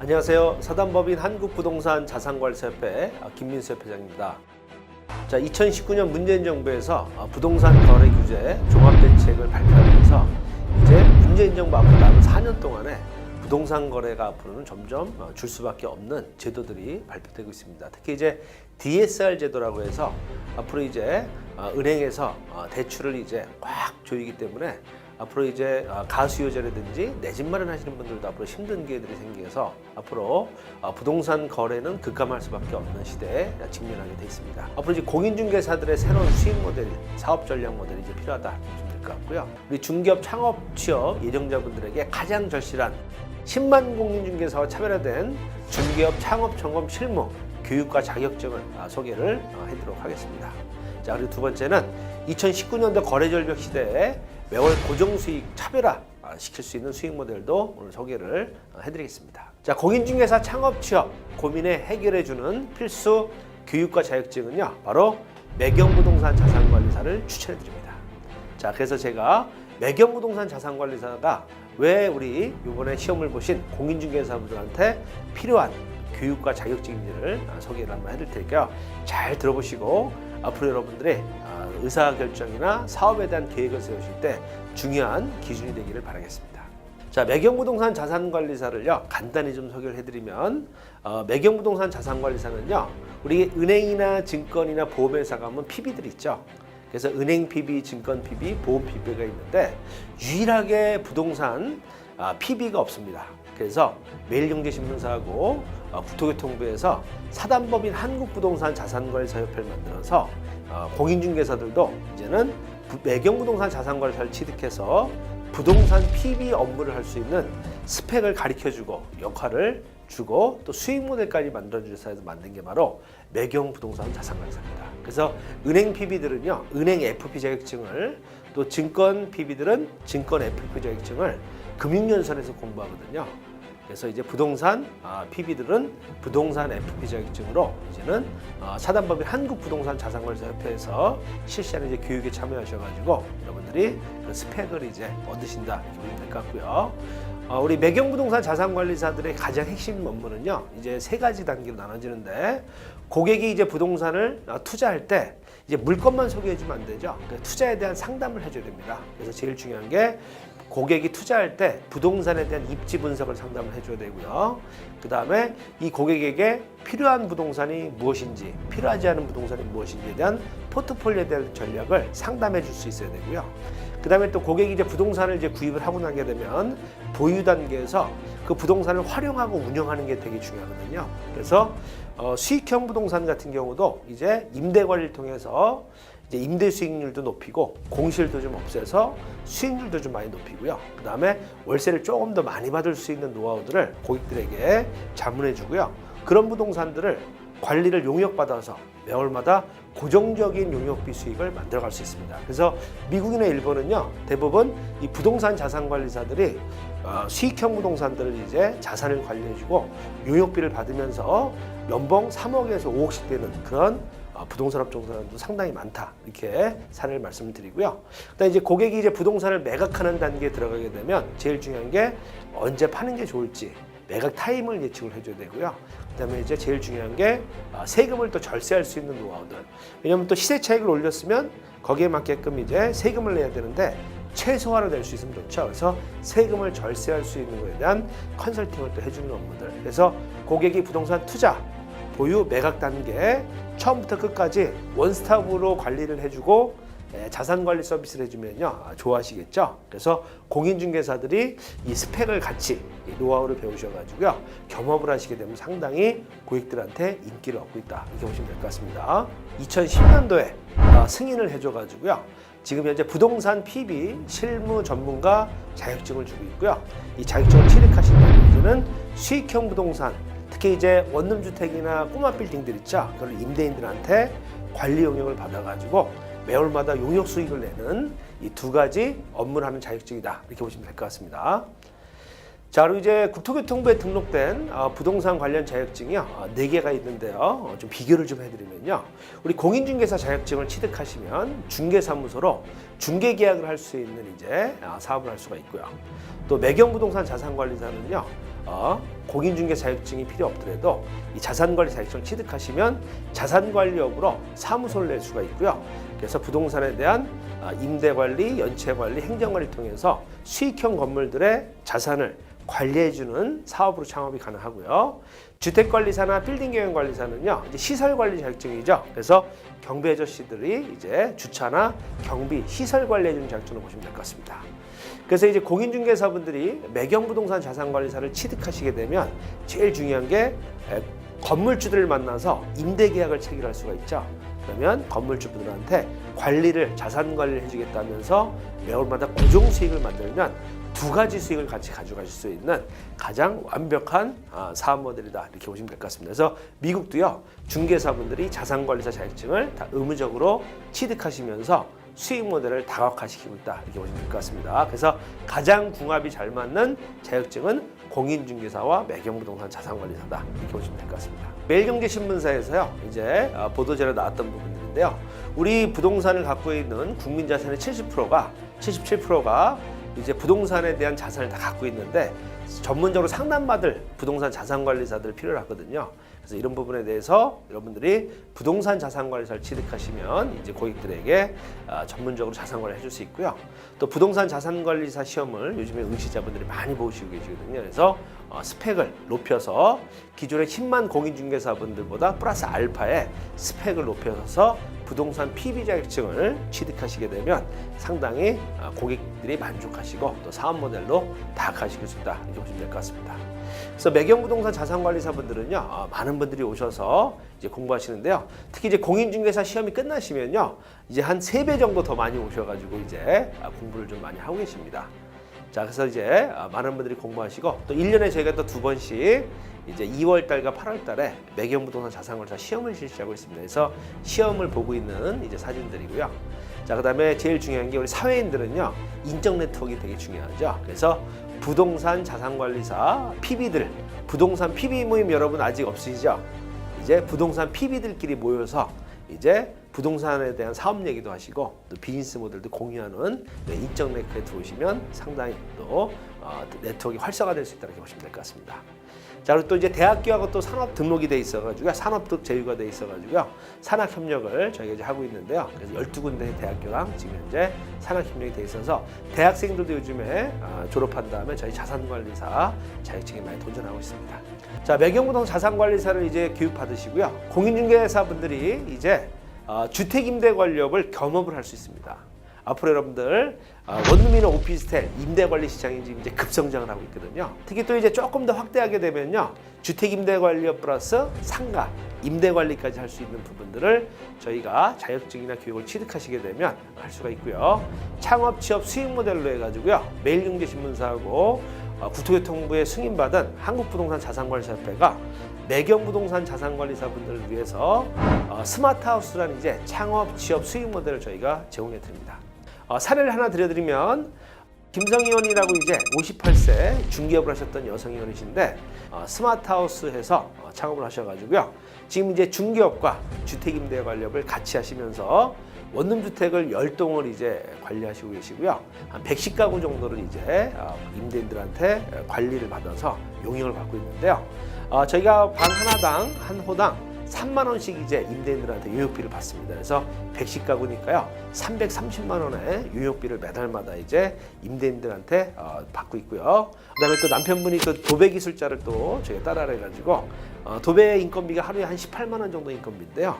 안녕하세요. 사단법인 한국부동산 자산관리사협회 김민수 협회장입니다. 자, 2019년 문재인 정부에서 부동산 거래 규제 종합대책을 발표하면서 이제 문재인 정부 앞으로 남은 4년 동안에 부동산 거래가 앞으로는 점점 줄 수밖에 없는 제도들이 발표되고 있습니다. 특히 이제 DSR 제도라고 해서 앞으로 이제 은행에서 대출을 이제 꽉 조이기 때문에 앞으로 이제 가수요자라든지 내 집 마련하시는 분들도 앞으로 힘든 기회들이 생겨서 앞으로 부동산 거래는 급감할 수밖에 없는 시대에 직면하게 돼 있습니다. 앞으로 이제 공인중개사들의 새로운 수익 모델, 사업 전략 모델이 이제 필요하다 보시면 될 것 같고요. 우리 중개업 창업 취업 예정자분들에게 가장 절실한 10만 공인중개사와 차별화된 중개업 창업 점검 실무 교육과 자격증을 소개를 해드리도록 하겠습니다. 자, 그리고 두 번째는 2019년도 거래절벽 시대에 매월 고정수익 차별화 시킬 수 있는 수익 모델도 오늘 소개를 해드리겠습니다. 자, 공인중개사 창업 취업 고민에 해결해주는 필수 교육과 자격증은요, 바로 매경부동산 자산관리사를 추천해드립니다. 자, 그래서 제가 매경부동산 자산관리사가 왜 우리 이번에 시험을 보신 공인중개사분들한테 필요한 교육과 자격증인지를 소개를 한번 해드릴 테니까요. 잘 들어보시고 앞으로 여러분들의 의사결정이나 사업에 대한 계획을 세우실 때 중요한 기준이 되기를 바라겠습니다. 자, 매경부동산 자산관리사를요, 간단히 좀 소개를 해드리면 매경부동산 자산관리사는요, 우리 은행이나 증권이나 보험회사가 하면 PB들이 있죠. 그래서 은행 PB, 증권 PB, 보험 PB가 있는데 유일하게 부동산 PB가 없습니다. 그래서 매일경제신문사하고 국토교통부에서 사단법인 한국부동산 자산관리사협회를 만들어서 공인중개사들도 이제는 매경부동산 자산관리사를 취득해서 부동산 PB 업무를 할 수 있는 스펙을 가르쳐주고 역할을 주고 또 수익 모델까지 만들어주셔서 만든 게 바로 매경부동산 자산관리사입니다. 그래서 은행 PB들은요, 은행 FP 자격증을, 또 증권 PB들은 증권 FP 자격증을 금융연수원에서 공부하거든요. 그래서 이제 부동산 PB들은 부동산 FP 자격증으로 이제는 사단법인 한국부동산 자산관리사협회에서 실시하는 이제 교육에 참여하셔가지고 여러분들이 그 스펙을 이제 얻으신다 이렇게 보시면 될 것 같고요. 우리 매경부동산 자산관리사들의 가장 핵심 업무는요, 이제 세 가지 단계로 나눠지는데, 고객이 이제 부동산을 투자할 때 이제 물건만 소개해주면 안 되죠. 투자에 대한 상담을 해줘야 됩니다. 그래서 제일 중요한 게 고객이 투자할 때 부동산에 대한 입지 분석을 상담을 해줘야 되고요. 그 다음에 이 고객에게 필요한 부동산이 무엇인지, 필요하지 않은 부동산이 무엇인지에 대한 포트폴리오에 대한 전략을 상담해 줄 수 있어야 되고요. 그 다음에 또 고객이 이제 부동산을 이제 구입을 하고 나게 되면 보유 단계에서 그 부동산을 활용하고 운영하는 게 되게 중요하거든요. 그래서 수익형 부동산 같은 경우도 이제 임대 관리를 통해서 이제 임대 수익률도 높이고 공실도 좀 없애서 수익률도 좀 많이 높이고요. 그 다음에 월세를 조금 더 많이 받을 수 있는 노하우들을 고객들에게 자문해 주고요. 그런 부동산들을 관리를 용역받아서 매월마다 고정적인 용역비 수익을 만들어갈 수 있습니다. 그래서 미국이나 일본은요, 대부분 이 부동산 자산관리사들이 수익형 부동산들을 이제 자산을 관리해주고 용역비를 받으면서 연봉 3억에서 5억씩 되는 그런 부동산 업종들도 상당히 많다, 이렇게 사례를 말씀을 드리고요. 그다음에 이제 고객이 이제 부동산을 매각하는 단계에 들어가게 되면 제일 중요한 게 언제 파는 게 좋을지 매각 타임을 예측을 해줘야 되고요. 그다음에 이제 제일 중요한 게 세금을 또 절세할 수 있는 노하우들. 왜냐하면 또 시세 차익을 올렸으면 거기에 맞게끔 이제 세금을 내야 되는데 최소화로 낼 수 있으면 좋죠. 그래서 세금을 절세할 수 있는 것에 대한 컨설팅을 또 해주는 업무들. 그래서 고객이 부동산 투자, 보유, 매각 단계 처음부터 끝까지 원스톱으로 관리를 해주고 자산관리 서비스를 해주면요, 좋아하시겠죠. 그래서 공인중개사들이 이 스펙을 같이 이 노하우를 배우셔가지고요, 겸업을 하시게 되면 상당히 고객들한테 인기를 얻고 있다, 이렇게 보시면 될 것 같습니다. 2010년도에 승인을 해줘가지고요, 지금 현재 부동산 PB 실무 전문가 자격증을 주고 있고요. 이 자격증을 취득하신다면 이제는 수익형 부동산, 특히 이제 원룸주택이나 꼬마 빌딩들 있죠. 그걸 임대인들한테 관리 용역을 받아가지고 매월마다 용역 수익을 내는 이 두 가지 업무를 하는 자격증이다, 이렇게 보시면 될 것 같습니다. 자, 그리고 이제 국토교통부에 등록된 부동산 관련 자격증이요, 4개가 있는데요. 좀 비교를 좀 해드리면요, 우리 공인중개사 자격증을 취득하시면 중개사무소로 중개계약을 할 수 있는 이제 사업을 할 수가 있고요. 또 매경부동산 자산관리사는요, 공인중개 자격증이 필요 없더라도 이 자산관리 자격증을 취득하시면 자산관리업으로 사무소를 낼 수가 있고요. 그래서 부동산에 대한 임대관리, 연체관리, 행정관리를 통해서 수익형 건물들의 자산을 관리해주는 사업으로 창업이 가능하고요. 주택관리사나 빌딩경영관리사는요, 이제 시설관리 자격증이죠. 그래서 경비 아저씨들이 이제 주차나 경비, 시설 관리해주는 자격증을 보시면 될 것 같습니다. 그래서 이제 공인중개사분들이 매경부동산 자산관리사를 취득하시게 되면 제일 중요한 게 건물주들을 만나서 임대계약을 체결할 수가 있죠. 그러면 건물주분들한테 관리를, 자산 관리를 해주겠다면서 매월마다 고정 수익을 만들면 두 가지 수익을 같이 가져가실 수 있는 가장 완벽한 사업 모델이다, 이렇게 보시면 될 것 같습니다. 그래서 미국도요, 중개사분들이 자산관리사 자격증을 다 의무적으로 취득하시면서 수익 모델을 다각화시키고 있다, 이렇게 보시면 될 것 같습니다. 그래서 가장 궁합이 잘 맞는 자격증은 공인중개사와 매경부동산 자산관리사다, 이렇게 보시면 될 것 같습니다. 매일경제신문사에서요, 이제 보도자료 나왔던 부분들인데요, 우리 부동산을 갖고 있는 국민 자산의 77%가 이제 부동산에 대한 자산을 다 갖고 있는데 전문적으로 상담받을 부동산 자산관리사들 필요로 하거든요. 그래서 이런 부분에 대해서 여러분들이 부동산 자산관리사를 취득하시면 이제 고객들에게 전문적으로 자산관리를 해줄 수 있고요. 또 부동산 자산관리사 시험을 요즘에 응시자분들이 많이 보시고 계시거든요. 그래서 스펙을 높여서 기존의 10만 공인중개사분들보다 플러스 알파의 스펙을 높여서 부동산 PB 자격증을 취득하시게 되면 상당히 고객들이 만족하시고 또 사업 모델로 다각화시킬 수 있다, 이렇게 보시면 될 것 같습니다. 그래서 매경부동산 자산관리사분들은요, 많은 분들이 오셔서 이제 공부하시는데요. 특히 이제 공인중개사 시험이 끝나시면요, 이제 한 3배 정도 더 많이 오셔가지고 이제 공부를 좀 많이 하고 계십니다. 자, 그래서 이제 많은 분들이 공부하시고 또 1년에 저희가 또 2번씩 이제 2월 달과 8월 달에 매경부동산 자산관리사 시험을 실시하고 있습니다. 그래서 시험을 보고 있는 이제 사진들이고요. 자, 그다음에 제일 중요한 게 우리 사회인들은요, 인적 네트워크가 되게 중요하죠. 그래서 부동산 자산관리사 PB들, 부동산 PB 모임 여러분 아직 없으시죠? 이제 부동산 PB들끼리 모여서 이제 부동산에 대한 사업 얘기도 하시고 또 비즈니스 모델도 공유하는 인적 네트워크에 들어오시면 상당히 또 네트워크가 활성화될 수 있다고 보시면 될 것 같습니다. 자, 그리고 또 이제 대학교하고 또 산업 등록이 돼 있어가지고요, 산업도 제휴가 돼 있어가지고요, 산학 협력을 저희가 이제 하고 있는데요. 그래서 12군데 대학교랑 지금 현재 산학 협력이 돼 있어서 대학생들도 요즘에 졸업한 다음에 저희 자산관리사 자격증에 많이 도전하고 있습니다. 자, 매경부동산 자산관리사를 이제 교육 받으시고요, 공인중개사분들이 이제 주택임대관리업을 겸업을 할 수 있습니다. 앞으로 여러분들 원룸이나 오피스텔 임대관리 시장이 지금 이제 급성장을 하고 있거든요. 특히 또 이제 조금 더 확대하게 되면요, 주택임대관리업 플러스 상가 임대관리까지 할 수 있는 부분들을 저희가 자격증이나 교육을 취득하시게 되면 할 수가 있고요. 창업 취업 수익 모델로 해가지고요, 매일경제신문사하고 국토교통부에 승인받은 한국부동산 자산관리사협회가 매경부동산 자산관리사분들을 위해서 스마트하우스라는 이제 창업 취업 수익 모델을 저희가 제공해 드립니다. 사례를 하나 들려드리면 김성의원이라고 이제 58세 중개업을 하셨던 여성의원이신데 스마트하우스에서 창업을 하셔가지고요, 지금 이제 중개업과 주택임대관리업을 같이 하시면서 원룸주택을 10동을 이제 관리하시고 계시고요, 한 110가구 정도를 이제 임대인들한테 관리를 받아서 용역을 받고 있는데요. 저희가 방 하나당 한 호당 3만 원씩 이제 임대인들한테 유역비를 받습니다. 그래서 110가구니까요 330만 원의 유역비를 매달마다 이제 임대인들한테 받고 있고요. 그다음에 또 남편분이 그 도배 기술자를 또 저희가 따라를 해가지고 도배 인건비가 하루에 한 18만 원 정도 인건비인데요.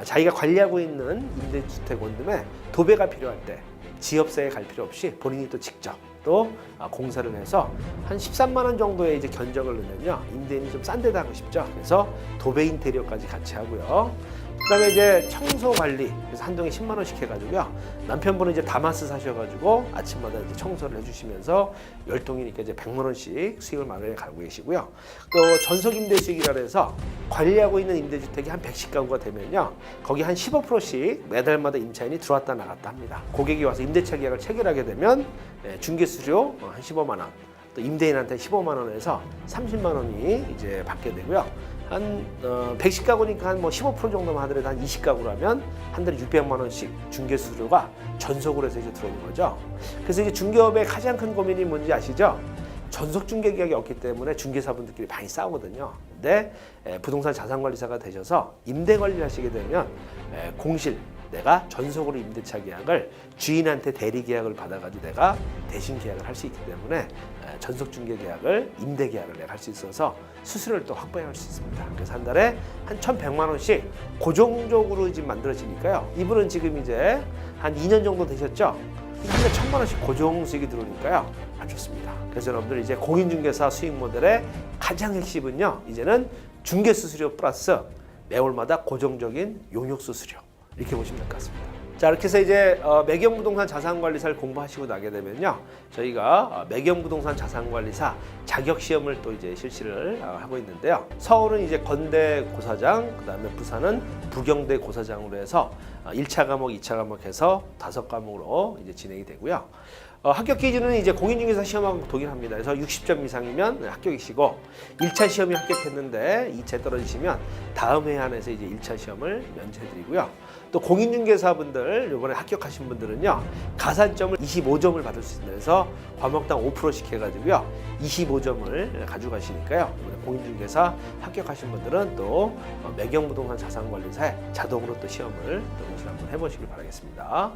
자기가 관리하고 있는 임대주택 원룸에 도배가 필요할 때 지업사에 갈 필요 없이 본인이 또 직접 또 공사를 해서 한 13만 원 정도의 이제 견적을 넣으면요, 임대인이 좀 싼 데다 하고 싶죠. 그래서 도배 인테리어까지 같이 하고요. 그다음에 이제 청소 관리, 그래서 한 동에 10만 원씩 해가지고요, 남편분은 이제 다마스 사셔가지고 아침마다 이제 청소를 해주시면서 10동이니까 이제 100만 원씩 수익을 마련해 가고 계시고요. 또 전속 임대 수익이라 해서 관리하고 있는 임대주택이 한 110가구가 되면요, 거기 한 15%씩 매달마다 임차인이 들어왔다 나갔다 합니다. 고객이 와서 임대차 계약을 체결하게 되면 중개수료 한 15만 원, 또 임대인한테 15만 원에서 30만 원이 이제 받게 되고요. 한 110가구니까 한 뭐 15% 정도만 하더라도 한 20가구라면 한 달에 600만 원씩 중개수수료가 전속으로 해서 이제 들어오는 거죠. 그래서 이제 중개업의 가장 큰 고민이 뭔지 아시죠? 전속 중개 계약이 없기 때문에 중개사분들끼리 많이 싸우거든요. 근데 부동산 자산관리사가 되셔서 임대 관리를 하시게 되면 공실, 내가 전속으로 임대차 계약을 주인한테 대리 계약을 받아가지고 내가 대신 계약을 할 수 있기 때문에 전속 중개 계약을 임대 계약을 내가 할 수 있어서 수수료를 또 확보할 수 있습니다. 그래서 한 달에 한 1,100만 원씩 고정적으로 지금 만들어지니까요. 이분은 지금 이제 한 2년 정도 되셨죠? 한 달에 1,000만 원씩 고정 수익이 들어오니까요. 아주 좋습니다. 그래서 여러분들 이제 공인중개사 수익 모델의 가장 핵심은요. 이제는 중개 수수료 플러스 매월마다 고정적인 용역 수수료. 이렇게 보시면 될 것 같습니다. 자, 이렇게 해서 이제 매경부동산 자산관리사를 공부하시고 나게 되면요, 저희가 매경부동산 자산관리사 자격시험을 또 이제 실시를 하고 있는데요. 서울은 이제 건대 고사장, 그 다음에 부산은 부경대 고사장으로 해서 1차 과목, 2차 과목 해서 5과목으로 이제 진행이 되고요. 합격 기준은 이제 공인중개사 시험하고 동일합니다. 그래서 60점 이상이면 합격이시고 1차 시험이 합격했는데 2차에 떨어지시면 다음 해 안에서 이제 1차 시험을 면제해드리고요. 또 공인중개사분들 이번에 합격하신 분들은요 가산점을 25점을 받을 수 있습니다. 그래서 과목당 5%씩 해가지고요 25점을 가져가시니까요. 이번에 공인중개사 합격하신 분들은 또 매경부동산 자산관리사에 자동으로 또 시험을 또 응시를 한번 해보시길 바라겠습니다.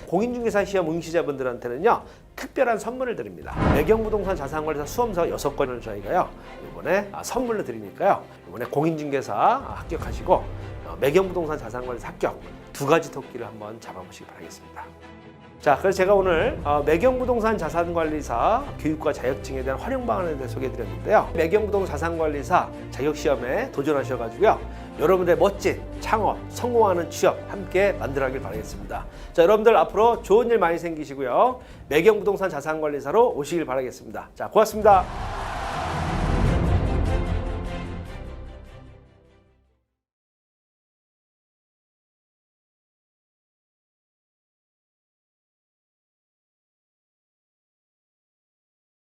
공인중개사 시험 응시자분들한테는요 특별한 선물을 드립니다. 매경부동산 자산관리사 수험서 6건을 저희가요 이번에 선물로 드리니까요. 이번에 공인중개사 합격하시고 매경부동산 자산관리사 합격 2가지 토끼를 한번 잡아보시기 바라겠습니다. 자, 그래서 제가 오늘 매경부동산 자산관리사 교육과 자격증에 대한 활용 방안에 대해 소개해드렸는데요. 매경부동산 자산관리사 자격시험에 도전하셔가지고요. 여러분들의 멋진 창업, 성공하는 취업 함께 만들어가길 바라겠습니다. 자, 여러분들 앞으로 좋은 일 많이 생기시고요. 매경부동산 자산관리사로 오시길 바라겠습니다. 자, 고맙습니다.